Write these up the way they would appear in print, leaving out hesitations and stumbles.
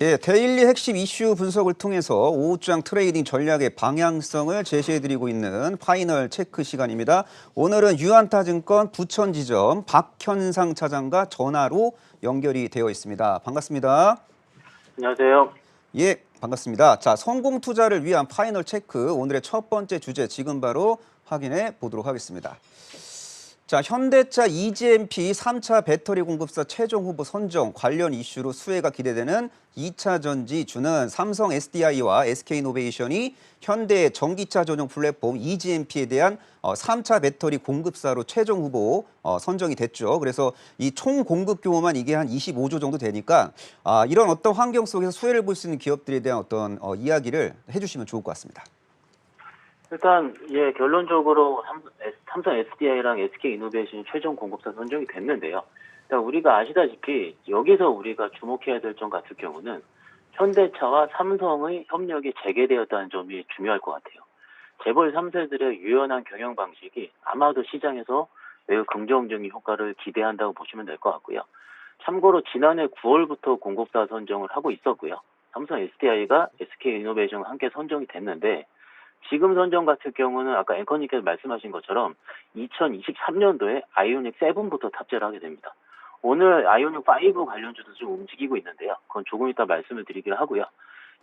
예, 데일리 핵심 이슈 분석을 통해서 오후장 트레이딩 전략의 방향성을 제시해드리고 있는 파이널 체크 시간입니다. 오늘은 유안타증권 부천지점 박현상 차장과 전화로 연결이 되어 있습니다. 반갑습니다. 안녕하세요. 예, 반갑습니다. 자, 성공 투자를 위한 파이널 체크 오늘의 첫 번째 주제 지금 바로 확인해 보도록 하겠습니다. 자, 현대차 EGMP 3차 배터리 공급사 최종 후보 선정 관련 이슈로 수혜가 기대되는 2차 전지주는 삼성 SDI와 SK이노베이션이 현대의 전기차 전용 플랫폼 EGMP에 대한 3차 배터리 공급사로 최종 후보 선정이 됐죠. 그래서 이 총 공급 규모만 이게 한 25조 정도 되니까 이런 어떤 환경 속에서 수혜를 볼 수 있는 기업들에 대한 어떤 이야기를 해주시면 좋을 것 같습니다. 일단 결론적으로 삼성 SDI랑 SK이노베이션이 최종 공급사 선정이 됐는데요. 일단 우리가 아시다시피 여기서 우리가 주목해야 될 점 같은 경우는 현대차와 삼성의 협력이 재개되었다는 점이 중요할 것 같아요. 재벌 3세들의 유연한 경영 방식이 아마도 시장에서 매우 긍정적인 효과를 기대한다고 보시면 될 것 같고요. 참고로 지난해 9월부터 공급사 선정을 하고 있었고요. 삼성 SDI가 SK이노베이션과 함께 선정이 됐는데 지금 선정 같은 경우는 아까 앵커님께서 말씀하신 것처럼 2023년도에 아이오닉 7부터 탑재를 하게 됩니다. 오늘 아이오닉 5 관련주도 좀 움직이고 있는데요. 그건 조금 이따 말씀을 드리기로 하고요.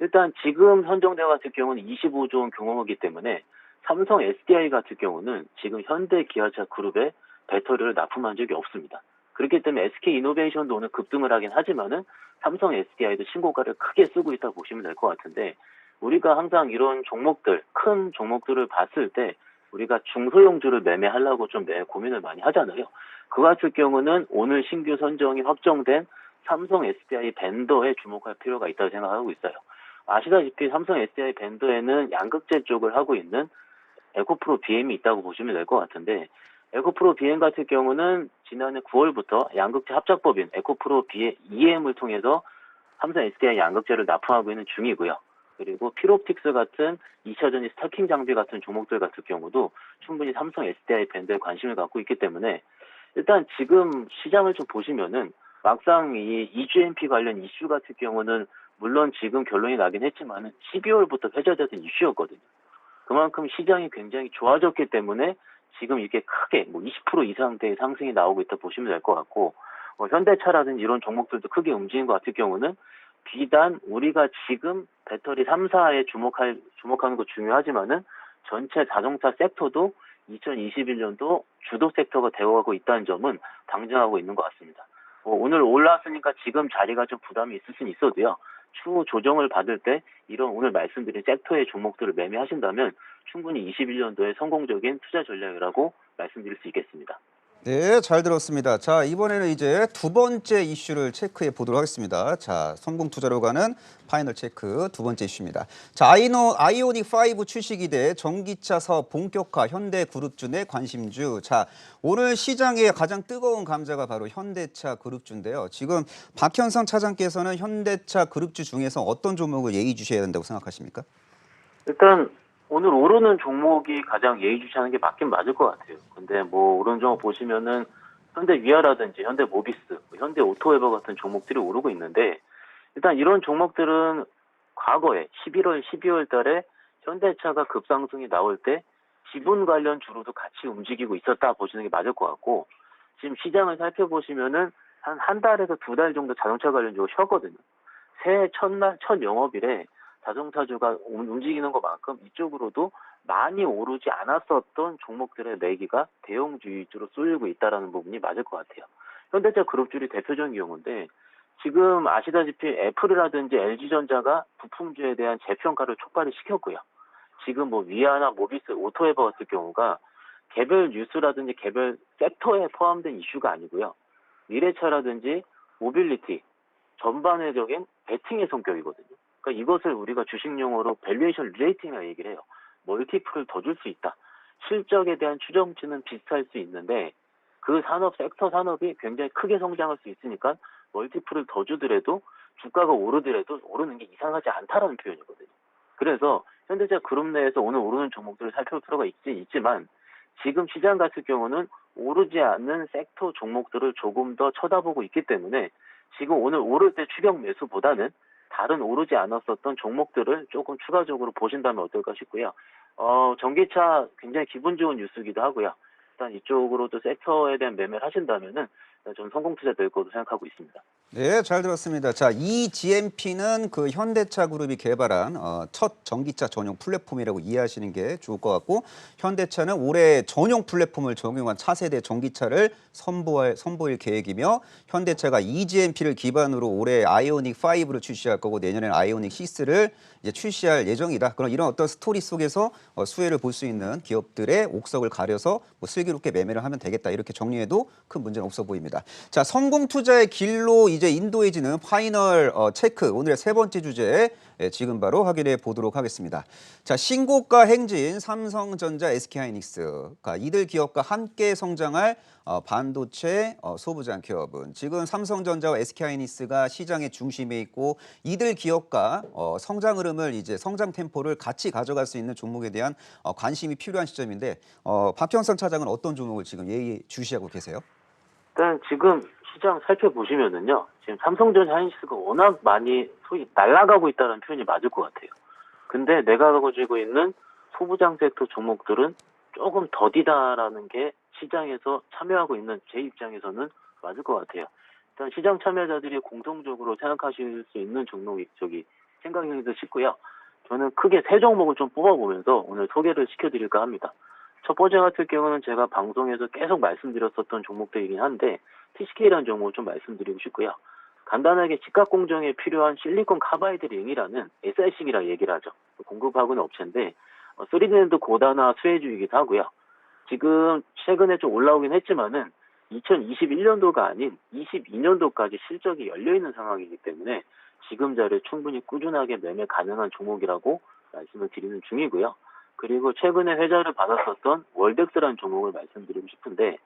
일단 지금 선정대 같은 경우는 25조 원 규모이기 때문에 삼성 SDI 같은 경우는 지금 현대 기아차 그룹에 배터리를 납품한 적이 없습니다. 그렇기 때문에 SK이노베이션도 오늘 급등을 하긴 하지만은 삼성 SDI도 신고가를 크게 쓰고 있다고 보시면 될 것 같은데 우리가 항상 이런 종목들, 큰 종목들을 봤을 때 우리가 중소형주를 매매하려고 좀 고민을 많이 하잖아요. 그 같은 경우는 오늘 신규 선정이 확정된 삼성 SDI 밴더에 주목할 필요가 있다고 생각하고 있어요. 아시다시피 삼성 SDI 밴더에는 양극재 쪽을 하고 있는 에코프로 BM이 있다고 보시면 될 것 같은데 에코프로 BM 같은 경우는 지난해 9월부터 양극재 합작법인 에코프로 EM을 통해서 삼성 SDI 양극재를 납품하고 있는 중이고요. 그리고 필옵틱스 같은 2차 전지 스타킹 장비 같은 종목들 같은 경우도 충분히 삼성 SDI 밴드에 관심을 갖고 있기 때문에 일단 지금 시장을 좀 보시면은 막상 이 EGMP 관련 이슈 같은 경우는 물론 지금 결론이 나긴 했지만은 12월부터 회자되던 이슈였거든요. 그만큼 시장이 굉장히 좋아졌기 때문에 지금 이게 크게 20% 이상대의 상승이 나오고 있다 보시면 될 것 같고 현대차라든지 이런 종목들도 크게 움직인 것 같은 경우는 비단 우리가 지금 배터리 3사에 주목하는 거 중요하지만은 전체 자동차 섹터도 2021년도 주도 섹터가 되어가고 있다는 점은 당정하고 있는 것 같습니다. 오늘 올라왔으니까 지금 자리가 좀 부담이 있을 수는 있어도요. 추후 조정을 받을 때 이런 오늘 말씀드린 섹터의 종목들을 매매하신다면 충분히 21년도에 성공적인 투자 전략이라고 말씀드릴 수 있겠습니다. 네, 잘 들었습니다. 자, 이번에는 이제 두 번째 이슈를 체크해 보도록 하겠습니다. 자, 성공 투자로 가는 파이널 체크 두 번째 이슈입니다. 자, 아이오닉 5 출시 기대 전기차 사업 본격화 현대그룹주 내 관심주. 자, 오늘 시장의 가장 뜨거운 감자가 바로 현대차 그룹주인데요. 지금 박현상 차장께서는 현대차 그룹주 중에서 어떤 종목을 예의주시해야 된다고 생각하십니까? 일단 오늘 오르는 종목이 가장 예의주시하는 게 맞긴 맞을 것 같아요. 근데 오르는 종목 보시면은 현대위아라든지 현대모비스, 현대오토웨버 같은 종목들이 오르고 있는데 일단 이런 종목들은 과거에 11월, 12월 달에 현대차가 급상승이 나올 때 지분 관련 주로도 같이 움직이고 있었다 보시는 게 맞을 것 같고 지금 시장을 살펴보시면은 한 달에서 두 달 정도 자동차 관련주가 쉬었거든요. 새해 첫날, 첫 영업일에 자동차주가 움직이는 것만큼 이쪽으로도 많이 오르지 않았었던 종목들의 매기가 대형주 위주로 쏠리고 있다는 부분이 맞을 것 같아요. 현대차 그룹주의 대표적인 경우인데 지금 아시다시피 애플이라든지 LG전자가 부품주에 대한 재평가를 촉발을 시켰고요. 지금 위아나 모비스, 오토웨버 같은 경우가 개별 뉴스라든지 개별 섹터에 포함된 이슈가 아니고요. 미래차라든지 모빌리티 전반적인 베팅의 성격이거든요. 그러니까 이것을 우리가 주식용어로 밸류에이션 리레이팅이라고 얘기를 해요. 멀티플을 더 줄 수 있다. 실적에 대한 추정치는 비슷할 수 있는데 그 산업, 섹터 산업이 굉장히 크게 성장할 수 있으니까 멀티플을 더 주더라도 주가가 오르더라도 오르는 게 이상하지 않다라는 표현이거든요. 그래서 현대차 그룹 내에서 오늘 오르는 종목들을 살펴볼 필요가 있지만 지금 시장 같은 경우는 오르지 않는 섹터 종목들을 조금 더 쳐다보고 있기 때문에 지금 오늘 오를 때 추격 매수보다는 다른 오르지 않았었던 종목들을 조금 추가적으로 보신다면 어떨까 싶고요. 전기차 굉장히 기분 좋은 뉴스기도 하고요. 일단 이쪽으로도 섹터에 대한 매매를 하신다면은 좀 성공 투자 될 거로 생각하고 있습니다. 네, 잘 들었습니다. 자, 이 GMP는 그 현대차 그룹이 개발한 첫 전기차 전용 플랫폼이라고 이해하시는 게 좋을 것 같고, 현대차는 올해 전용 플랫폼을 적용한 차세대 전기차를 선보일 계획이며, 현대차가 이 GMP를 기반으로 올해 아이오닉 5를 출시할 거고, 내년에는 아이오닉 6를 이제 출시할 예정이다. 그런 이런 어떤 스토리 속에서 수혜를 볼 수 있는 기업들의 옥석을 가려서 뭐 슬기롭게 매매를 하면 되겠다. 이렇게 정리해도 큰 문제는 없어 보입니다. 자, 성공 투자의 길로 이제 인도해지는 파이널 체크, 오늘의 세 번째 주제 지금 바로 확인해 보도록 하겠습니다. 자, 신고가 행진 삼성전자, SK하이닉스, 이들 기업과 함께 성장할 반도체 소부장 기업은 지금 삼성전자와 SK하이닉스가 시장의 중심에 있고, 이들 기업과 성장 흐름을 이제 성장 템포를 같이 가져갈 수 있는 종목에 대한 관심이 필요한 시점인데, 박형선 차장은 어떤 종목을 지금 예의주시하고 계세요? 일단 지금 시장 살펴보시면은요, 지금 삼성전자 하이닉스가 워낙 많이 소위 날아가고 있다는 표현이 맞을 것 같아요. 근데 내가 가지고 있는 소부장 섹터 종목들은 조금 더디다라는 게 시장에서 참여하고 있는 제 입장에서는 맞을 것 같아요. 일단 시장 참여자들이 공통적으로 생각하실 수 있는 종목이 생각이 싶고요. 저는 크게 세 종목을 좀 뽑아보면서 오늘 소개를 시켜드릴까 합니다. 첫 번째 같은 경우는 제가 방송에서 계속 말씀드렸었던 종목들이긴 한데, TCK라는 종목을 좀 말씀드리고 싶고요. 간단하게 직각 공정에 필요한 실리콘 카바이드 링이라는 SiC이라 얘기를 하죠. 공급하고 있는 업체인데 3D 낸드 고단화 수혜주이기도 하고요. 지금 최근에 좀 올라오긴 했지만은 2021년도가 아닌 22년도까지 실적이 열려있는 상황이기 때문에 지금 자리에 충분히 꾸준하게 매매 가능한 종목이라고 말씀을 드리는 중이고요. 그리고 최근에 회자를 받았었던 월덱스라는 종목을 말씀드리고 싶은데,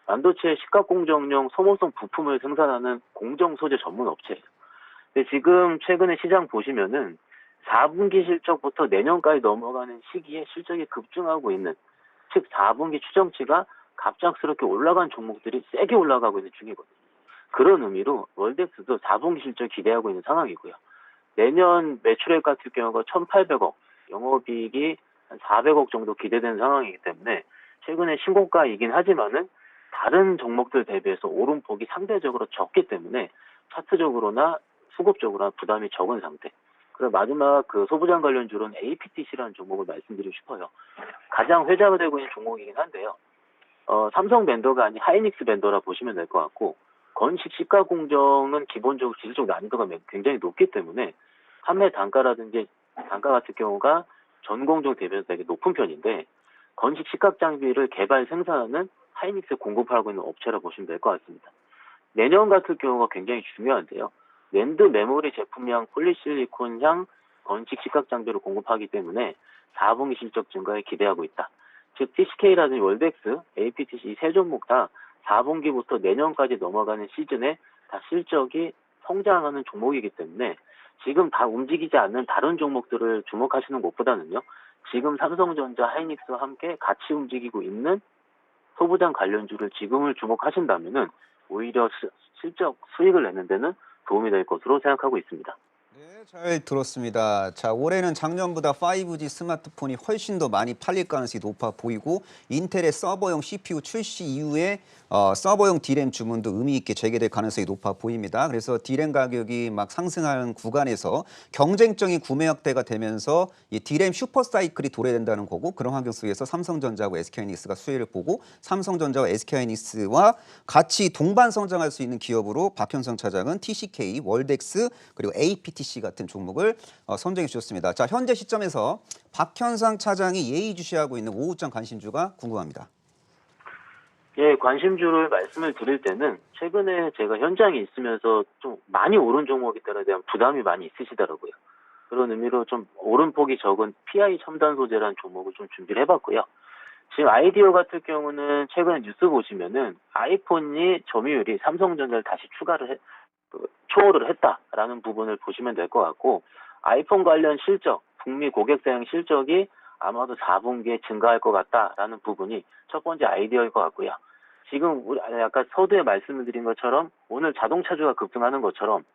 반도체 식각공정용 소모성 부품을 생산하는 공정 소재 전문 업체예요. 근데 지금 최근에 시장 보시면은 4분기 실적부터 내년까지 넘어가는 시기에 실적이 급증하고 있는, 즉 4분기 추정치가 갑작스럽게 올라간 종목들이 세게 올라가고 있는 중이거든요. 그런 의미로 월덱스도 4분기 실적 기대하고 있는 상황이고요. 내년 매출액 같은 경우가 1,800억, 영업이익이 한 400억 정도 기대되는 상황이기 때문에 최근에 신고가이긴 하지만은 다른 종목들 대비해서 오름폭이 상대적으로 적기 때문에 차트적으로나 수급적으로나 부담이 적은 상태. 그리고 마지막 그 소부장 관련주로는 APTC라는 종목을 말씀드리고 싶어요. 가장 회자가 되고 있는 종목이긴 한데요. 삼성 벤더가 아닌 하이닉스 벤더라 보시면 될 것 같고, 건식 시가 공정은 기본적으로 기술적 난이도가 굉장히 높기 때문에 판매 단가라든지 단가 같은 경우가 전 공정 대비해서 되게 높은 편인데, 건식 식각 장비를 개발 생산하는 하이닉스에 공급하고 있는 업체라 보시면 될 것 같습니다. 내년 같은 경우가 굉장히 중요한데요. 낸드 메모리 제품량 폴리실리콘향 건식 식각 장비를 공급하기 때문에 4분기 실적 증가에 기대하고 있다. 즉 TCK라든지 월덱스, APTC 이 세 종목 다 4분기부터 내년까지 넘어가는 시즌에 다 실적이 성장하는 종목이기 때문에 지금 다 움직이지 않는 다른 종목들을 주목하시는 것보다는요, 지금 삼성전자, 하이닉스와 함께 같이 움직이고 있는 소부장 관련주를 지금을 주목하신다면은 오히려 실적 수익을 내는 데는 도움이 될 것으로 생각하고 있습니다. 네, 잘 들었습니다. 자, 올해는 작년보다 5G 스마트폰이 훨씬 더 많이 팔릴 가능성이 높아 보이고, 인텔의 서버용 CPU 출시 이후에 서버용 D램 주문도 의미 있게 재개될 가능성이 높아 보입니다. 그래서 D램 가격이 막 상승하는 구간에서 경쟁적인 구매 확대가 되면서 이 D램 슈퍼 사이클이 도래된다는 거고, 그런 환경 속에서 삼성전자하고 SK하이닉스가 수혜를 보고, 삼성전자와 SK하이닉스와 같이 동반 성장할 수 있는 기업으로 박현성 차장은 TCK, 월덱스 그리고 APTC 같은 종목을 선정해 주셨습니다. 자, 현재 시점에서 박현상 차장이 예의주시하고 있는 오후장 관심주가 궁금합니다. 예, 관심주를 말씀을 드릴 때는 최근에 제가 현장에 있으면서 좀 많이 오른 종목들에 대한 부담이 많이 있으시더라고요. 그런 의미로 좀 오름폭이 적은 PI 첨단 소재라는 종목을 좀 준비를 해봤고요. 지금 아이디어 같은 경우는 최근에 뉴스 보시면은 아이폰이 점유율이 삼성전자를 다시 초월을 했다라는 부분을 보시면 될 것 같고, 아이폰 관련 실적, 북미 고객 사양 실적이 아마도 4분기에 증가할 것 같다라는 부분이 첫 번째 아이디어일 것 같고요. 지금 우리 아까 서두에 말씀을 드린 것처럼 오늘 자동차주가 급등하는 것처럼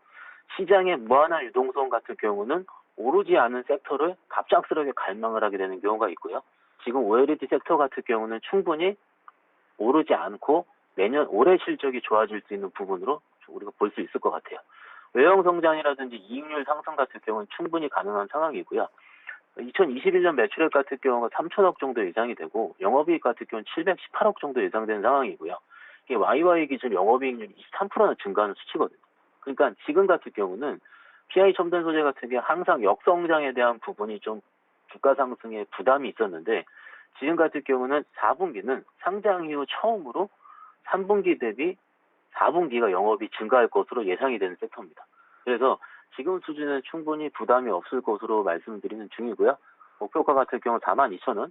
시장의 무한한 유동성 같은 경우는 오르지 않은 섹터를 갑작스럽게 갈망을 하게 되는 경우가 있고요. 지금 OLED 섹터 같은 경우는 충분히 오르지 않고 내년 올해 실적이 좋아질 수 있는 부분으로 우리가 볼 수 있을 것 같아요. 외형 성장이라든지 이익률 상승 같은 경우는 충분히 가능한 상황이고요. 2021년 매출액 같은 경우가 3천억 정도 예상이 되고 영업이익 같은 경우는 718억 정도 예상되는 상황이고요. 이게 YY 기준 영업이익률이 23%나 증가하는 수치거든요. 그러니까 지금 같은 경우는 PI 첨단 소재 같은 경우 항상 역성장에 대한 부분이 좀 주가 상승에 부담이 있었는데 지금 같은 경우는 4분기는 상장 이후 처음으로 3분기 대비 4분기가 영업이 증가할 것으로 예상이 되는 섹터입니다. 그래서 지금 수준은 충분히 부담이 없을 것으로 말씀드리는 중이고요. 목표가 같은 경우 42,000원,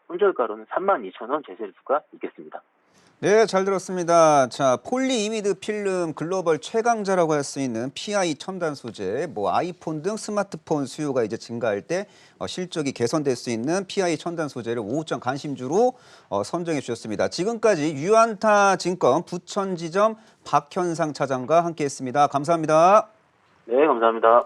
손절가로는 32,000원 제시할 수가 있겠습니다. 네, 잘 들었습니다. 자, 폴리이미드 필름 글로벌 최강자라고 할 수 있는 PI 첨단 소재, 아이폰 등 스마트폰 수요가 이제 증가할 때 실적이 개선될 수 있는 PI 첨단 소재를 5점 관심주로 선정해 주셨습니다. 지금까지 유안타 증권 부천지점 박현상 차장과 함께했습니다. 감사합니다. 네, 감사합니다.